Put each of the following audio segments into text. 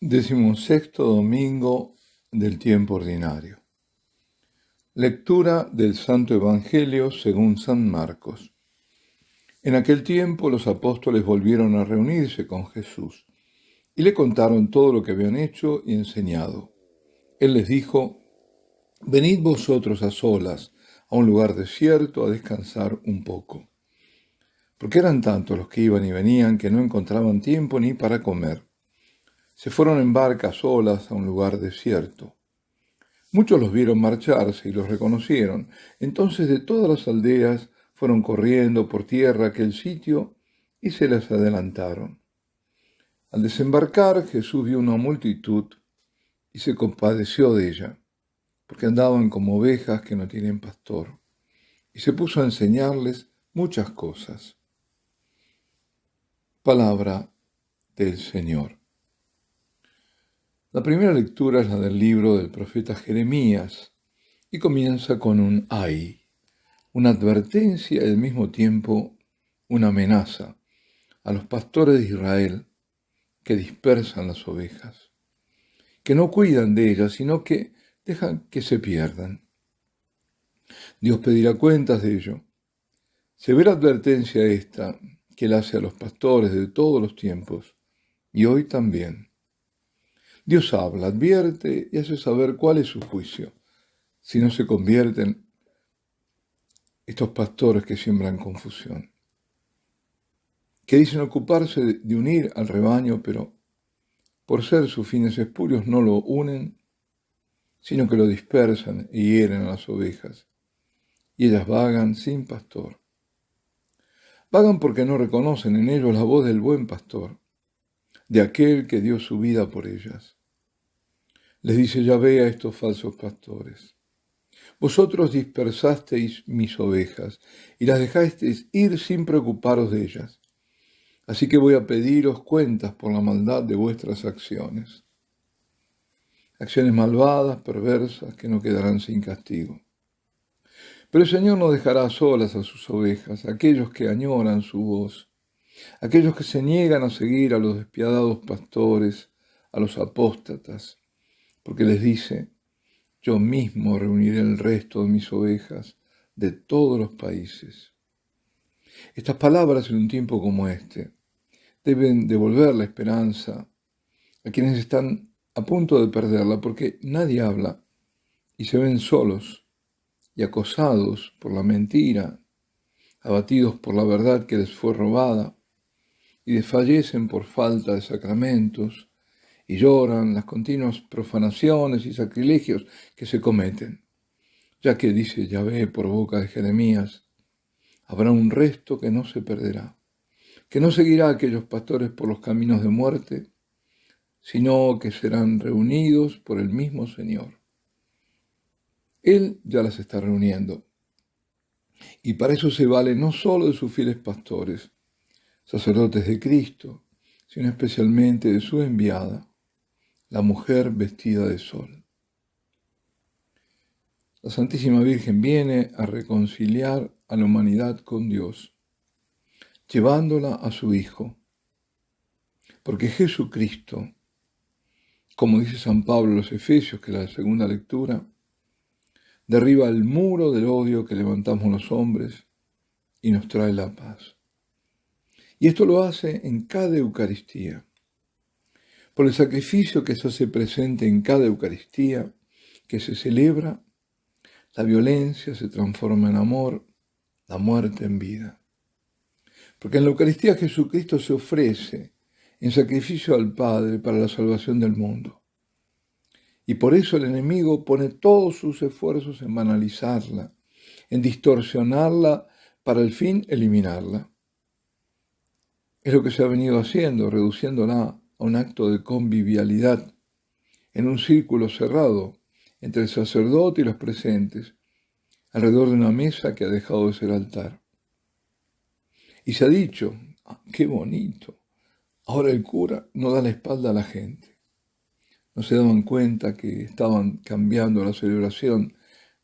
16º domingo del tiempo ordinario. Lectura del Santo Evangelio según San Marcos. En aquel tiempo los apóstoles volvieron a reunirse con Jesús y le contaron todo lo que habían hecho y enseñado. Él les dijo: «Venid vosotros a solas a un lugar desierto a descansar un poco». Porque eran tantos los que iban y venían que no encontraban tiempo ni para comer. Se fueron en barca solas a un lugar desierto. Muchos los vieron marcharse y los reconocieron. Entonces de todas las aldeas fueron corriendo por tierra a aquel sitio y se les adelantaron. Al desembarcar, Jesús vio una multitud y se compadeció de ella, porque andaban como ovejas que no tienen pastor, y se puso a enseñarles muchas cosas. Palabra del Señor. La primera lectura es la del libro del profeta Jeremías y comienza con un ay, una advertencia y al mismo tiempo una amenaza a los pastores de Israel que dispersan las ovejas, que no cuidan de ellas, sino que dejan que se pierdan. Dios pedirá cuentas de ello. Severa advertencia esta que él hace a los pastores de todos los tiempos y hoy también. Dios habla, advierte y hace saber cuál es su juicio, si no se convierten estos pastores que siembran confusión, que dicen ocuparse de unir al rebaño, pero por ser sus fines espurios no lo unen, sino que lo dispersan y hieren a las ovejas, y ellas vagan sin pastor. Vagan porque no reconocen en ellos la voz del buen pastor, de aquel que dio su vida por ellas. Les dice Yahvé a estos falsos pastores: vosotros dispersasteis mis ovejas y las dejasteis ir sin preocuparos de ellas. Así que voy a pediros cuentas por la maldad de vuestras acciones. Acciones malvadas, perversas, que no quedarán sin castigo. Pero el Señor no dejará solas a sus ovejas, a aquellos que añoran su voz, aquellos que se niegan a seguir a los despiadados pastores, a los apóstatas, porque les dice: yo mismo reuniré el resto de mis ovejas de todos los países. Estas palabras en un tiempo como este deben devolver la esperanza a quienes están a punto de perderla, porque nadie habla y se ven solos y acosados por la mentira, abatidos por la verdad que les fue robada, y desfallecen por falta de sacramentos, y lloran las continuas profanaciones y sacrilegios que se cometen, ya que dice Yahvé por boca de Jeremías: habrá un resto que no se perderá, que no seguirá a aquellos pastores por los caminos de muerte, sino que serán reunidos por el mismo Señor. Él ya las está reuniendo, y para eso se vale no solo de sus fieles pastores, sacerdotes de Cristo, sino especialmente de su enviada, la mujer vestida de sol. La Santísima Virgen viene a reconciliar a la humanidad con Dios, llevándola a su Hijo, porque Jesucristo, como dice San Pablo a los Efesios, que es la segunda lectura, derriba el muro del odio que levantamos los hombres y nos trae la paz. Y esto lo hace en cada Eucaristía. Por el sacrificio que se hace presente en cada Eucaristía que se celebra, la violencia se transforma en amor, la muerte en vida. Porque en la Eucaristía Jesucristo se ofrece en sacrificio al Padre para la salvación del mundo. Y por eso el enemigo pone todos sus esfuerzos en banalizarla, en distorsionarla para al fin eliminarla. Es lo que se ha venido haciendo, reduciéndola a un acto de convivialidad, en un círculo cerrado entre el sacerdote y los presentes, alrededor de una mesa que ha dejado de ser altar. Y se ha dicho: ¡qué bonito! Ahora el cura no da la espalda a la gente. No se daban cuenta que estaban cambiando la celebración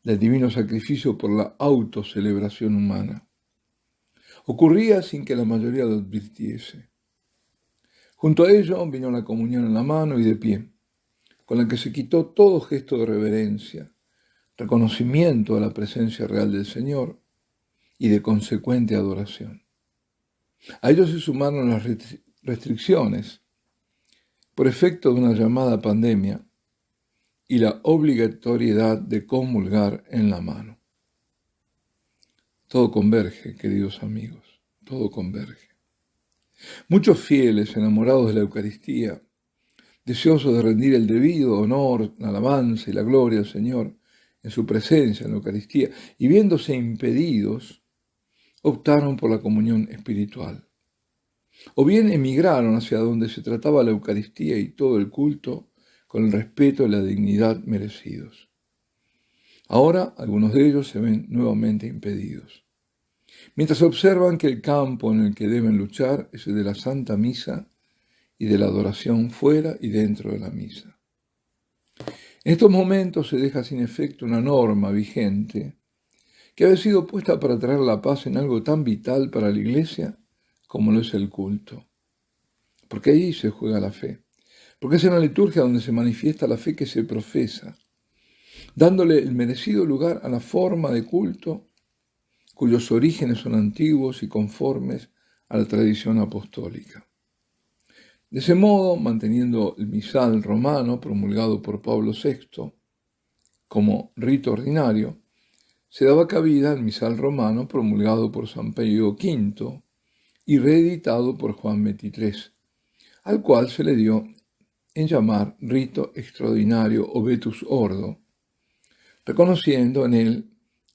del divino sacrificio por la autocelebración humana. Ocurría sin que la mayoría lo advirtiese. Junto a ello vino la comunión en la mano y de pie, con la que se quitó todo gesto de reverencia, reconocimiento a la presencia real del Señor y de consecuente adoración. A ello se sumaron las restricciones por efecto de una llamada pandemia y la obligatoriedad de comulgar en la mano. Todo converge, queridos amigos, todo converge. Muchos fieles enamorados de la Eucaristía, deseosos de rendir el debido honor, la alabanza y la gloria al Señor en su presencia en la Eucaristía, y viéndose impedidos, optaron por la comunión espiritual. O bien emigraron hacia donde se trataba la Eucaristía y todo el culto con el respeto y la dignidad merecidos. Ahora algunos de ellos se ven nuevamente impedidos, mientras observan que el campo en el que deben luchar es el de la Santa Misa y de la adoración fuera y dentro de la misa. En estos momentos se deja sin efecto una norma vigente que había sido puesta para traer la paz en algo tan vital para la Iglesia como lo es el culto. Porque ahí se juega la fe, porque es en la liturgia donde se manifiesta la fe que se profesa, dándole el merecido lugar a la forma de culto cuyos orígenes son antiguos y conformes a la tradición apostólica. De ese modo, manteniendo el misal romano promulgado por Pablo VI como rito ordinario, se daba cabida al misal romano promulgado por San Pío V y reeditado por Juan XXIII, al cual se le dio en llamar rito extraordinario o vetus ordo, reconociendo en él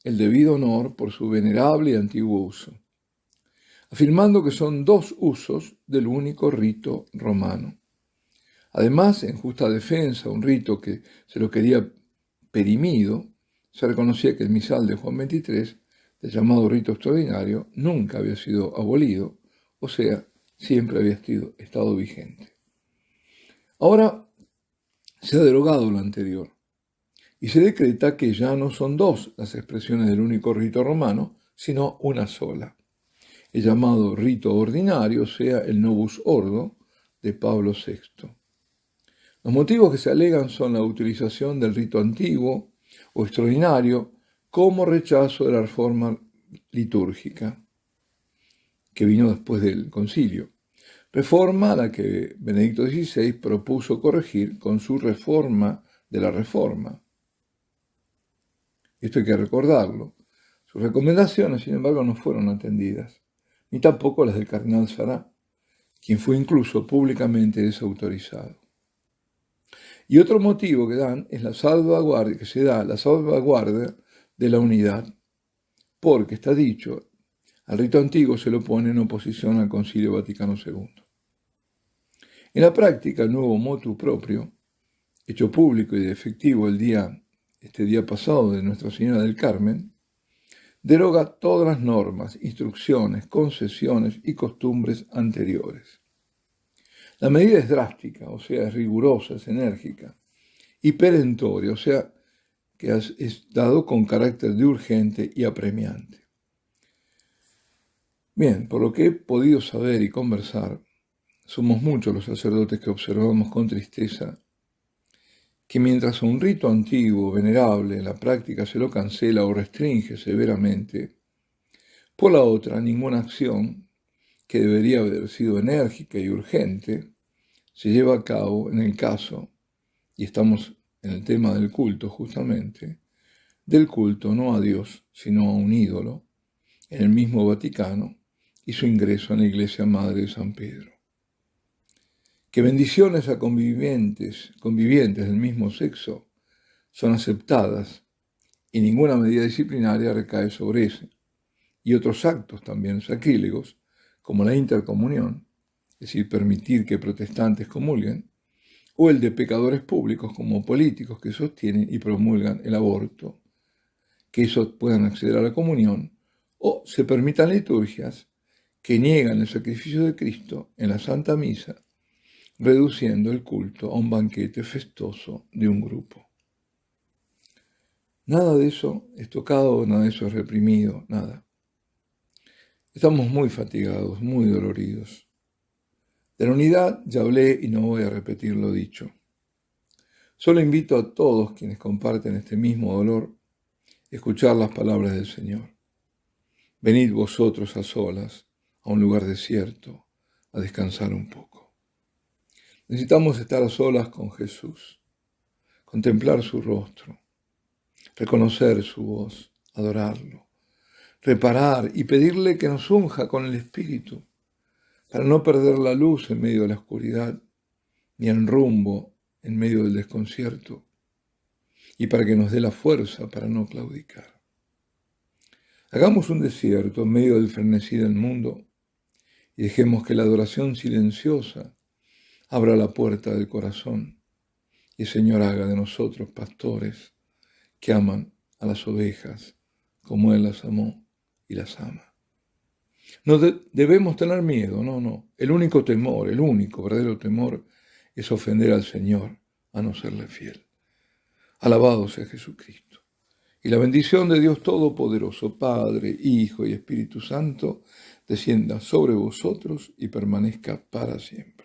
el debido honor por su venerable y antiguo uso, afirmando que son dos usos del único rito romano. Además, en justa defensa, un rito que se lo quería perimido, se reconocía que el misal de Juan XXIII, del llamado rito extraordinario, nunca había sido abolido, o sea, siempre había estado vigente. Ahora se ha derogado lo anterior y se decreta que ya no son dos las expresiones del único rito romano, sino una sola. El llamado rito ordinario, o sea, el novus ordo de Pablo VI. Los motivos que se alegan son la utilización del rito antiguo o extraordinario como rechazo de la reforma litúrgica que vino después del concilio, reforma a la que Benedicto XVI propuso corregir con su reforma de la reforma. Esto hay que recordarlo. Sus recomendaciones, sin embargo, no fueron atendidas, ni tampoco las del cardenal Sará, quien fue incluso públicamente desautorizado. Y otro motivo que dan es la salvaguardia de la unidad, porque está dicho, al rito antiguo se lo pone en oposición al Concilio Vaticano II. En la práctica, el nuevo motu proprio, hecho público y efectivo este día pasado de Nuestra Señora del Carmen, deroga todas las normas, instrucciones, concesiones y costumbres anteriores. La medida es drástica, o sea, es rigurosa, es enérgica, y perentoria, o sea, que es dado con carácter de urgente y apremiante. Bien, por lo que he podido saber y conversar, somos muchos los sacerdotes que observamos con tristeza que mientras a un rito antiguo, venerable, en la práctica se lo cancela o restringe severamente, por la otra, ninguna acción que debería haber sido enérgica y urgente se lleva a cabo en el caso, y estamos en el tema del culto justamente, del culto no a Dios, sino a un ídolo, en el mismo Vaticano y su ingreso en la Iglesia Madre de San Pedro. Que bendiciones a convivientes del mismo sexo son aceptadas y ninguna medida disciplinaria recae sobre ese, y otros actos también sacrílegos, como la intercomunión, es decir, permitir que protestantes comulguen, o el de pecadores públicos como políticos que sostienen y promulgan el aborto, que esos puedan acceder a la comunión, o se permitan liturgias que niegan el sacrificio de Cristo en la Santa Misa, reduciendo el culto a un banquete festoso de un grupo. Nada de eso es tocado, nada de eso es reprimido, nada. Estamos muy fatigados, muy doloridos. De la unidad ya hablé y no voy a repetir lo dicho. Solo invito a todos quienes comparten este mismo dolor a escuchar las palabras del Señor. Venid vosotros a solas, a un lugar desierto, a descansar un poco. Necesitamos estar a solas con Jesús, contemplar su rostro, reconocer su voz, adorarlo, reparar y pedirle que nos unja con el Espíritu, para no perder la luz en medio de la oscuridad, ni el rumbo en medio del desconcierto, y para que nos dé la fuerza para no claudicar. Hagamos un desierto en medio del frenesí del mundo y dejemos que la adoración silenciosa abra la puerta del corazón y el Señor haga de nosotros pastores que aman a las ovejas como Él las amó y las ama. No debemos tener miedo, no. El único temor, el único verdadero temor es ofender al Señor, a no serle fiel. Alabado sea Jesucristo. Y la bendición de Dios Todopoderoso, Padre, Hijo y Espíritu Santo, descienda sobre vosotros y permanezca para siempre.